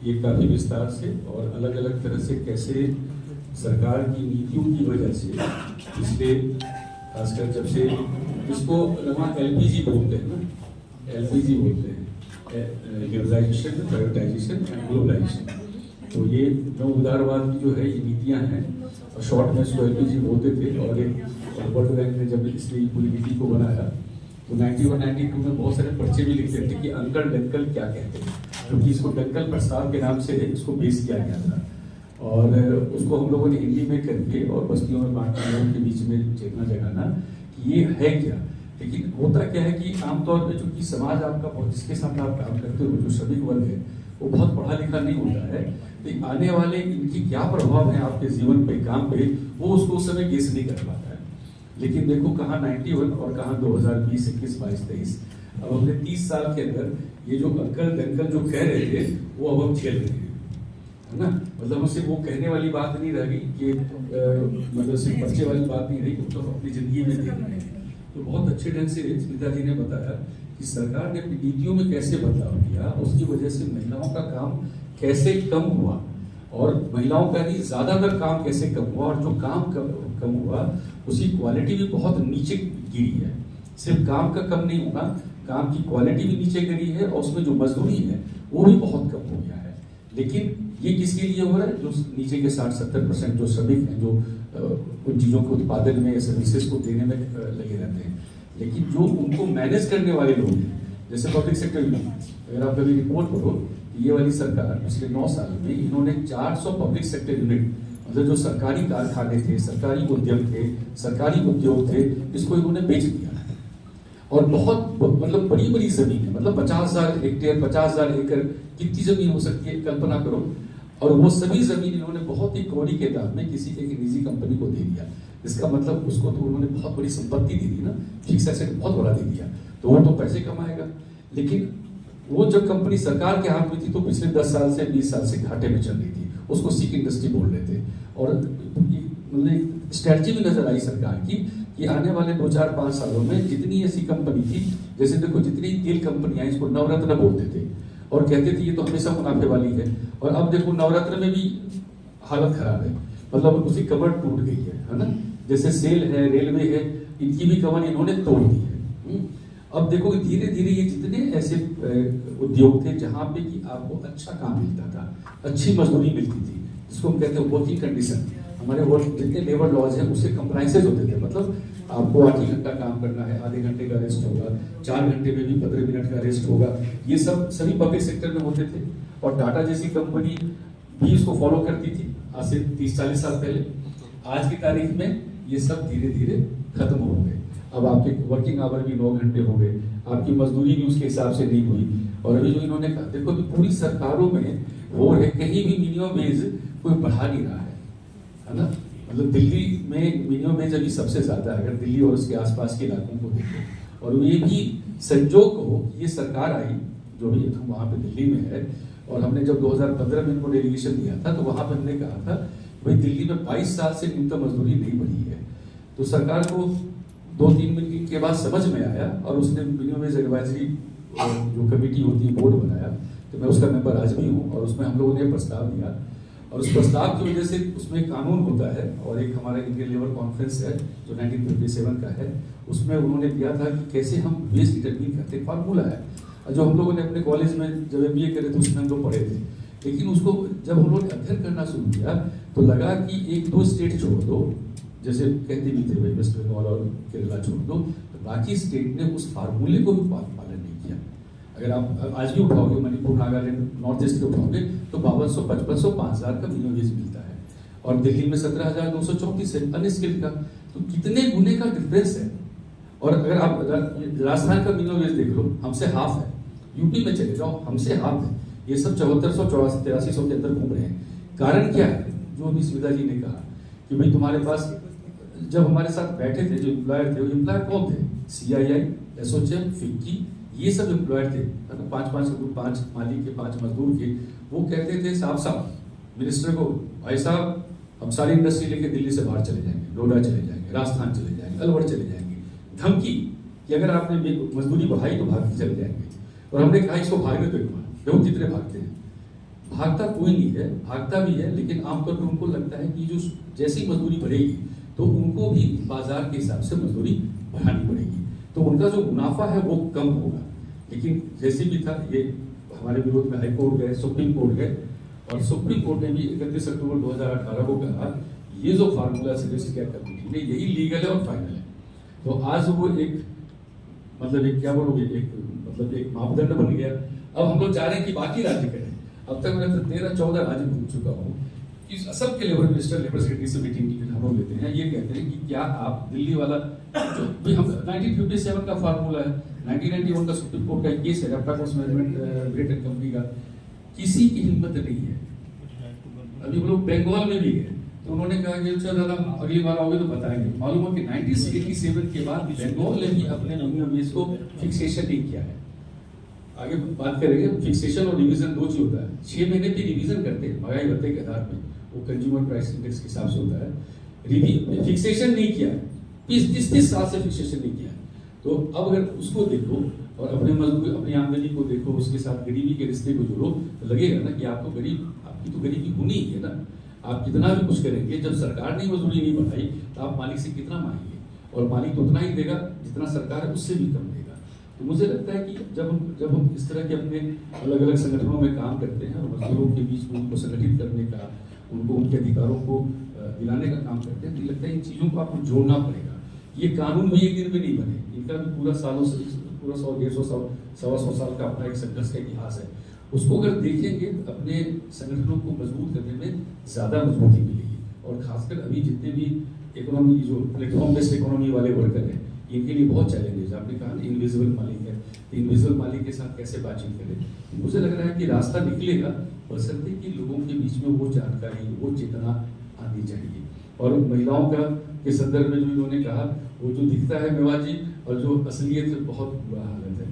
ये काफ़ी विस्तार से और अलग अलग तरह से कैसे सरकार की नीतियों की वजह से पिछले खासकर जब से इसको एलपीजी बोलते हैं ना, एलपीजी बोलते हैं, लिबरलाइजेशन, प्राइवेटाइजेशन एंड ग्लोबलाइजेशन। तो ये नव उदारवाद की जो है ये नीतियाँ हैं, और शॉर्ट में इसको एलपीजी बोलते थे। और एक वर्ल्ड बैंक ने जब इसलिए पूरी नीति को बनाया तो 91-92 में बहुत सारे पर्चे भी लिखते थे कि अंकल डंकल क्या कहते हैं, क्योंकि इसको डंकल प्रस्ताव के नाम से इसको बेस किया गया था। और उसको हम लोगों ने हिंदी में करके और बस्तियों में बांटना, लोगों के बीच में चेतना जगाना कि ये है क्या। लेकिन होता क्या है कि आमतौर पर चूंकि समाज आपका, जिसके साथ आप काम करते हो, जो श्रमिक वर्ग है, वो बहुत पढ़ा लिखा नहीं होता है। तो आने वाले इनकी क्या प्रभाव है आपके जीवन पे, काम पे, वो उसको उस समय गेस नहीं कर पाता है। लेकिन देखो कहाँ 91 और कहाँ 2020, 21, 22, 23। अब अपने 30 साल के अंदर ये जो अंकल डंकल जो कह रहे थे वो अब हम झेल रहे हैं, है ना। मतलब उससे वो कहने वाली बात नहीं रह गई कि मतलब सिर्फ बच्चे वाली बात नहीं रही, तो अपनी जिंदगी में देख रहे हैं। तो बहुत अच्छे ढंग से स्मिता जी ने बताया कि सरकार ने अपनी नीतियों में कैसे बदलाव किया, उसकी वजह से महिलाओं का काम कैसे कम हुआ, और महिलाओं का नहीं ज्यादातर काम कैसे कम हुआ, और जो काम कम हुआ उसकी क्वालिटी भी बहुत नीचे गिरी है। सिर्फ काम का कम नहीं होगा, काम की क्वालिटी भी नीचे गिरी है, और उसमें जो मजदूरी है वो भी बहुत कम हो गया है। लेकिन ये किसके लिए हो रहा है? जो नीचे के 60-70% जो श्रमिक हैं, जो उन चीज़ों के उत्पादन में, सर्विसेज को देने में लगे रहते हैं। लेकिन जो उनको मैनेज करने वाले लोग हैं, जैसे पब्लिक सेक्टर में, अगर आप कभी रिपोर्ट करो, ये वाली सरकार पिछले 9 साल में इन्होंने 400 पब्लिक सेक्टर यूनिट, मतलब जो सरकारी कारखाने थे, सरकारी उद्यम थे, सरकारी उद्योग थे, इसको इन्होंने बेच दिया है। और बहुत मतलब बड़ी बड़ी जमीन है, मतलब 50,000 हेक्टेयर, 50,000 एकड़, कितनी जमीन हो सकती है कल्पना करो। और वो सभी जमीन इन्होंने बहुत ही कौड़ी के दाम में किसी एक निजी कंपनी को दे दिया। इसका मतलब उसको तो उन्होंने बहुत बड़ी संपत्ति दे दी ना, फिक्स एसेट बहुत बड़ा दे दिया, तो वो तो पैसे कमाएगा। लेकिन वो जब कंपनी सरकार के हाथ में थी तो पिछले 10 साल से 20 साल से घाटे में चल रही थी, उसको सिक इंडस्ट्री बोल रहे थे। और मतलब स्ट्रेटजी भी नजर आई सरकार की कि आने वाले 2-4-5 सालों में जितनी ऐसी कंपनी थी, जैसे देखो जितनी तेल कंपनियां, इसको नवरत्न बोलते थे और कहते थे ये तो हमेशा मुनाफे वाली है, और अब देखो नवरत्न में भी हालत खराब है, मतलब उसी कमर टूट गई है ना। जैसे सेल है, रेलवे है, इनकी भी कमर इन्होंने तोड़ दी है। अब देखो धीरे धीरे ये जितने ऐसे उद्योग थे जहां पे कि आपको अच्छा काम मिलता था, अच्छी मजदूरी मिलती थी, जिसको हम कहते हैं वर्किंग कंडीशन, हमारे वर्क जितने लेबर लॉज हैं उससे कंप्राइजेज होते थे। मतलब आपको 8 ही घंटा काम करना है, आधे घंटे का रेस्ट होगा, 4 घंटे में भी 15 मिनट का रेस्ट होगा, ये सब सभी पब्लिक सेक्टर में होते थे। और टाटा जैसी कंपनी भी इसको फॉलो करती थी आज से 30-40 साल पहले। आज की तारीख में ये सब धीरे धीरे खत्म हो गए। अब आपके वर्किंग आवर भी 9 घंटे हो गए, आपकी मजदूरी भी उसके हिसाब से नहीं हुई। और अभी जो इन्होंने कहा, देखो अभी पूरी सरकारों में हो रहे, कहीं भी मिनिमम वेज कोई बढ़ा नहीं रहा है ना। मतलब दिल्ली में मिनिमम वेज अभी सबसे ज्यादा है, अगर दिल्ली और उसके आसपास के इलाकों को देखो। और ये भी संजोग हो, ये सरकार आई जो भी वहाँ पे दिल्ली में है, और हमने जब 2015 में इनको डेलीगेशन दिया था तो वहाँ पे हमने कहा था भाई दिल्ली में 22 साल से न्यूनतम मजदूरी नहीं बढ़ी है। तो सरकार को 2-3 महीने के बाद समझ में आया, और उसने मिनिमम वेज एडवाइजरी जो कमेटी होती है, बोर्ड बनाया। तो मैं उसका मेंबर आज भी हूँ, और उसमें हम लोगों ने प्रस्ताव दिया, और उस प्रस्ताव की वजह से उसमें कानून होता है, और एक हमारा इंडियन लेबर कॉन्फ्रेंस है जो 1957 का है, उसमें उन्होंने दिया था कि कैसे हम वेज डिटरमिन करते, फार्मूला है जो हम लोगों ने अपने कॉलेज में जब MBA करे थे उसमें हम लोग पढ़े थे। लेकिन उसको जब हम लोग अध्ययन करना शुरू किया तो लगा कि 1-2 स्टेट छोड़ दो, जैसे कहते भी थे भाई वेस्ट बंगाल और केरला छोड़ दो, तो बाकी स्टेट ने उस फार्मूले को भी पालन नहीं किया। अगर आप आज भी उठाओगे मणिपुर, नागालैंड, नॉर्थ ईस्ट के उठाओगे तो 5200, 5500, 5000 का मिनिमम वेज मिलता है, और दिल्ली में 17,234 है अनस्किल्ड का। तो कितने गुने का डिफरेंस है। और अगर आप राजस्थान का मिनिमम वेज देख लो, हमसे हाफ है। यूपी में चले जाओ, हमसे हाफ है। ये सब 7400-8300 के अंदर घूम रहे हैं। कारण क्या है? जो अभी स्मिता जी ने कहा कि भाई तुम्हारे पास, जब हमारे साथ बैठे थे जो एम्प्लॉयर थे, वो एम्प्लॉयर कौन थे? CII, एसोचैम, फिक्की, ये सब एम्प्लॉयर थे, 5 मालिक के, 5 मजदूर के। वो कहते थे साफ मिनिस्टर को, भाई साहब हम सारी इंडस्ट्री लेके दिल्ली से बाहर चले जाएंगे, नोएडा चले जाएंगे, राजस्थान चले जाएंगे, अलवर चले जाएंगे। धमकी कि अगर आपने मजदूरी बढ़ाई तो भाग के चले जाएंगे। और हमने कहा इसको भागने दो, देखो कितने भागते हैं। भागता कोई नहीं है, भागता भी है, लेकिन आमतौर पर उनको लगता है कि जो जैसी मजदूरी बढ़ेगी तो उनको भी बाजार के हिसाब से मजदूरी बढ़ानी पड़ेगी, तो उनका जो मुनाफा है वो कम होगा। लेकिन जैसे भी था, ये हमारे विरोध में हाई कोर्ट गए, सुप्रीम कोर्ट गए, और सुप्रीम कोर्ट ने भी 31 अक्टूबर 2018 को कहा ये जो फार्मूला सिंडिकेट कमेटी ने यही लीगल है और फाइनल है। तो आज वो एक मतलब एक क्या बोलोगे, एक मतलब एक मापदंड बन गया। अब हम लोग चाह रहे हैं कि बाकी राज्य करें। अब तक मैं 13-14 राज्य घूम चुका हूँ कि सबके लेबर मिनिस्टर, लेबर सेक्रेटरी से मीटिंग हम लोग लेते हैं, ये कहते हैं कि क्या आप दिल्ली वाला जो भी हम 1957 का फार्मूला है, 1991 का सुप्रीम कोर्ट का केस है रफ्ता कोस्ट मैनेजमेंट ग्रेट कंपनी का, किसी की हिम्मत नहीं है। अभी हम लोग बंगाल में भी गए तो उन्होंने कहा कि अच्छा दादा अगली बार आओगे तो बताएंगे। मालूम हो कि 1987 के बाद बंगाल ने भी अपने मिनिमम वेज को फिक्सेशन नहीं किया है। आगे बात करेंगे, फिक्सेशन और रिवीजन दो चीज होता है। 6 महीने पे रिवीजन करते हैं महंगाई भत्ते के आधार पे, वो कंज्यूमर प्राइस इंडेक्स के हिसाब से होता है। फिक्सेशन नहीं किया है, 30 साल से फिक्सेशन नहीं किया है। तो अब अगर उसको देखो और अपने मजदूर अपनी आमदनी को देखो, उसके साथ गरीबी के रिश्ते को जोड़ो, तो लगेगा ना कि आपको आपकी तो गरीबी होनी ही है ना। आप कितना भी कुछ करेंगे, जब सरकार ने मजदूरी नहीं बढ़ाई तो आप मालिक से कितना मांगेंगे, और मालिक तो उतना ही देगा जितना सरकार है उससे भी कम देगा। तो मुझे लगता है कि जब हम इस तरह के अपने अलग अलग संगठनों में काम करते हैं और मजदूरों के बीच में उनको संगठित करने का, उनको उनके अधिकारों को दिलाने का काम करते हैं, तो लगता है इन चीज़ों को आपको जोड़ना पड़ेगा। ये कानून भी एक दिन में नहीं बने, इनका भी पूरा 100-150 100 साल का अपना एक संघर्ष का इतिहास है। उसको अगर देखेंगे अपने संगठनों को मजबूत करने में ज़्यादा मजबूती मिलेगी। और खासकर अभी जितने भी इकोनॉमी जो प्लेटफॉर्म बेस्ड इकोनॉमी वाले वर्कर हैं, इनके लिए बहुत चैलेंजेस। आपने कहा इनविजिबल मालिक है, तो इनविजिबल मालिक के साथ कैसे बातचीत करें। मुझे लग रहा है कि रास्ता निकलेगा, बशर्ते कि लोगों के बीच में वो जानकारी, वो चेतना आनी चाहिए। और महिलाओं का के संदर्भ में जो इन्होंने कहा, वो जो दिखता है मेवा जी, और जो असलियत बहुत बुरा हालत है।